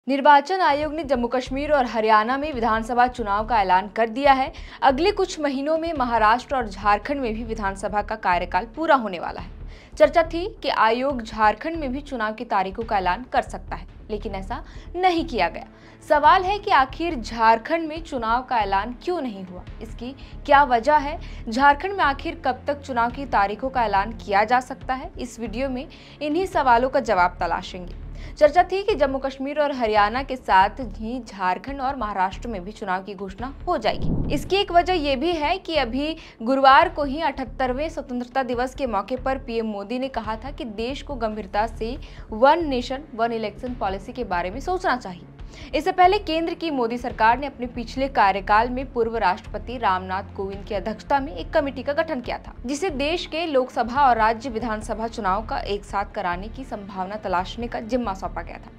निर्वाचन आयोग ने जम्मू कश्मीर और हरियाणा में विधानसभा चुनाव का ऐलान कर दिया है। अगले कुछ महीनों में महाराष्ट्र और झारखंड में भी विधानसभा का कार्यकाल पूरा होने वाला है। चर्चा थी कि आयोग झारखंड में भी चुनाव की तारीखों का ऐलान कर सकता है, लेकिन ऐसा नहीं किया गया। सवाल है कि आखिर झारखंड में चुनाव का ऐलान क्यों नहीं हुआ, इसकी क्या वजह है? झारखंड में आखिर कब तक चुनाव की तारीखों का ऐलान किया जा सकता है? इस वीडियो में इन्हीं सवालों का जवाब तलाशेंगे। चर्चा थी कि जम्मू कश्मीर और हरियाणा के साथ ही झारखंड और महाराष्ट्र में भी चुनाव की घोषणा हो जाएगी। इसकी एक वजह यह भी है कि अभी गुरुवार को ही 78वें स्वतंत्रता दिवस के मौके पर पीएम मोदी ने कहा था कि देश को गंभीरता से one nation one election policy के बारे में सोचना चाहिए। इससे पहले केंद्र की मोदी सरकार ने अपने पिछले कार्यकाल में पूर्व राष्ट्रपति रामनाथ कोविंद की अध्यक्षता में एक कमेटी का गठन किया था, जिसे देश के लोकसभा और राज्य विधानसभा चुनाव का एक साथ कराने की संभावना तलाशने का जिम्मा सौंपा गया था।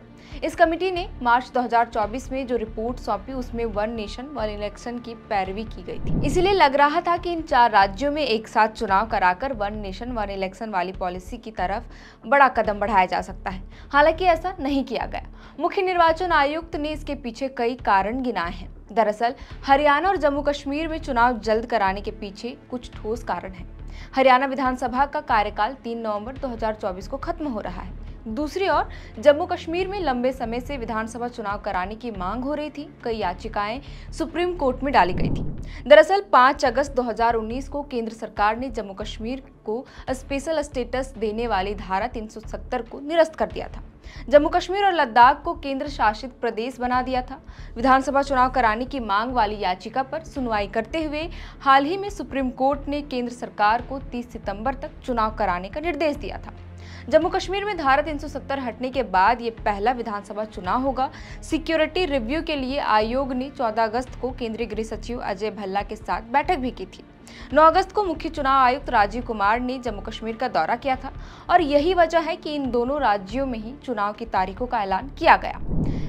इस कमेटी ने मार्च 2024 में जो रिपोर्ट सौंपी उसमें वन नेशन वन इलेक्शन की पैरवी की गई थी। इसीलिए लग रहा था कि इन 4 राज्यों में एक साथ चुनाव कराकर वन नेशन वन इलेक्शन वाली पॉलिसी की तरफ बड़ा कदम बढ़ाया जा सकता है। हालांकि ऐसा नहीं किया गया। मुख्य निर्वाचन आयुक्त ने इसके पीछे कई कारण गिनाए हैं। दरअसल हरियाणा और जम्मू कश्मीर में चुनाव जल्द कराने के पीछे कुछ ठोस कारण है। हरियाणा विधानसभा का कार्यकाल 3 नवंबर 2024 को खत्म हो रहा है। दूसरी ओर जम्मू कश्मीर में लंबे समय से विधानसभा चुनाव कराने की मांग हो रही थी। कई याचिकाएं सुप्रीम कोर्ट में डाली गई थी। दरअसल 5 अगस्त 2019 को केंद्र सरकार ने जम्मू कश्मीर को स्पेशल स्टेटस देने वाली धारा 370 को निरस्त कर दिया था। जम्मू कश्मीर और लद्दाख को केंद्र शासित प्रदेश बना दिया था। विधानसभा चुनाव कराने की मांग वाली याचिका पर सुनवाई करते हुए हाल ही में सुप्रीम कोर्ट ने केंद्र सरकार को 30 सितंबर तक चुनाव कराने का निर्देश दिया था। जम्मू कश्मीर में धारा 370 हटने के बाद ये पहला विधानसभा चुनाव होगा। सिक्योरिटी रिव्यू के लिए आयोग ने 14 अगस्त को केंद्रीय गृह सचिव अजय भल्ला के साथ बैठक भी की थी। 9 अगस्त को मुख्य चुनाव आयुक्त राजीव कुमार ने जम्मू कश्मीर का दौरा किया था और यही वजह है कि इन दोनों राज्यों में ही चुनाव की तारीखों का ऐलान किया गया।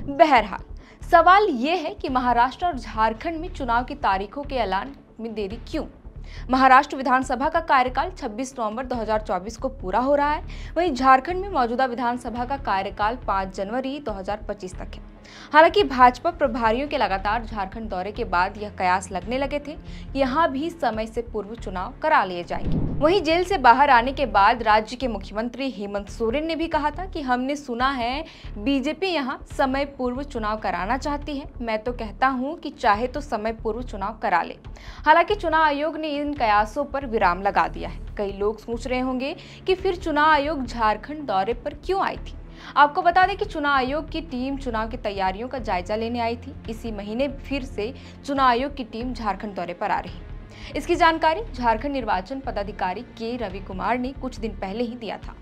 बहरहाल सवाल ये है कि महाराष्ट्र और झारखंड में चुनाव की तारीखों के ऐलान में देरी क्यों? महाराष्ट्र विधानसभा का कार्यकाल 26 नवंबर 2024 को पूरा हो रहा है। वहीं झारखंड में मौजूदा विधानसभा का कार्यकाल 5 जनवरी 2025 तक है। हालांकि भाजपा प्रभारियों के लगातार झारखंड दौरे के बाद यह कयास लगने लगे थे कि यहाँ भी समय से पूर्व चुनाव करा लिए जाएंगे। वहीं जेल से बाहर आने के बाद राज्य के मुख्यमंत्री हेमंत सोरेन ने भी कहा था कि हमने सुना है बीजेपी यहाँ समय पूर्व चुनाव कराना चाहती है। मैं तो कहता हूँ कि चाहे तो समय पूर्व चुनाव करा ले। हालांकि चुनाव आयोग ने इन कयासों पर विराम लगा दिया है। कई लोग सोच रहे होंगे कि फिर चुनाव आयोग झारखंड दौरे पर क्यों आई थी। आपको बता दें कि चुनाव आयोग की टीम चुनाव की तैयारियों का जायजा लेने आई थी। इसी महीने फिर से चुनाव आयोग की टीम झारखंड दौरे पर आ रही है। इसकी जानकारी झारखंड निर्वाचन पदाधिकारी के रवि कुमार ने कुछ दिन पहले ही दिया था।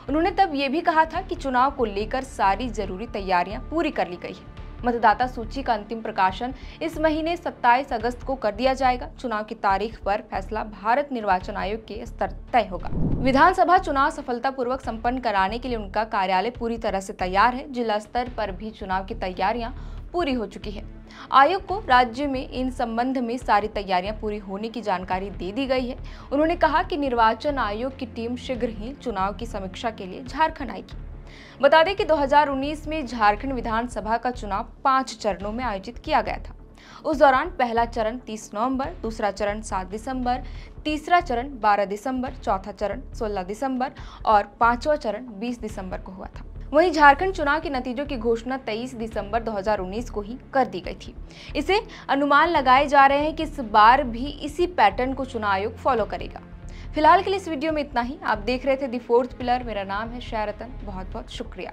उन्होंने तब ये भी कहा था कि चुनाव को लेकर सारी जरूरी तैयारियां पूरी कर ली गई है। मतदाता सूची का अंतिम प्रकाशन इस महीने 27 अगस्त को कर दिया जाएगा। चुनाव की तारीख पर फैसला भारत निर्वाचन आयोग के स्तर तय होगा। विधानसभा चुनाव सफलतापूर्वक संपन्न कराने के लिए उनका कार्यालय पूरी तरह से तैयार है। जिला स्तर पर भी चुनाव की तैयारियां पूरी हो चुकी है। आयोग को राज्य में इन संबंध में सारी तैयारियां पूरी होने की जानकारी दे दी गई है। उन्होंने कहा कि निर्वाचन आयोग की टीम शीघ्र ही चुनाव की समीक्षा के लिए झारखंड आएगी। बता दें कि 2019 में झारखंड विधानसभा का चुनाव 5 चरणों में आयोजित किया गया था। उस दौरान पहला चरण 30 नवंबर, दूसरा चरण 7 दिसंबर, तीसरा चरण 12 दिसंबर, चौथा चरण 16 दिसंबर और 5वां चरण 20 दिसंबर को हुआ था। वहीं झारखंड चुनाव के नतीजों की घोषणा 23 दिसंबर 2019 को ही कर दी गई थी। इसे अनुमान लगाए जा रहे हैं कि इस बार भी इसी पैटर्न को चुनाव आयोग फॉलो करेगा। फिलहाल के लिए इस वीडियो में इतना ही। आप देख रहे थे द फोर्थ पिलर। मेरा नाम है शहरतन। बहुत बहुत शुक्रिया।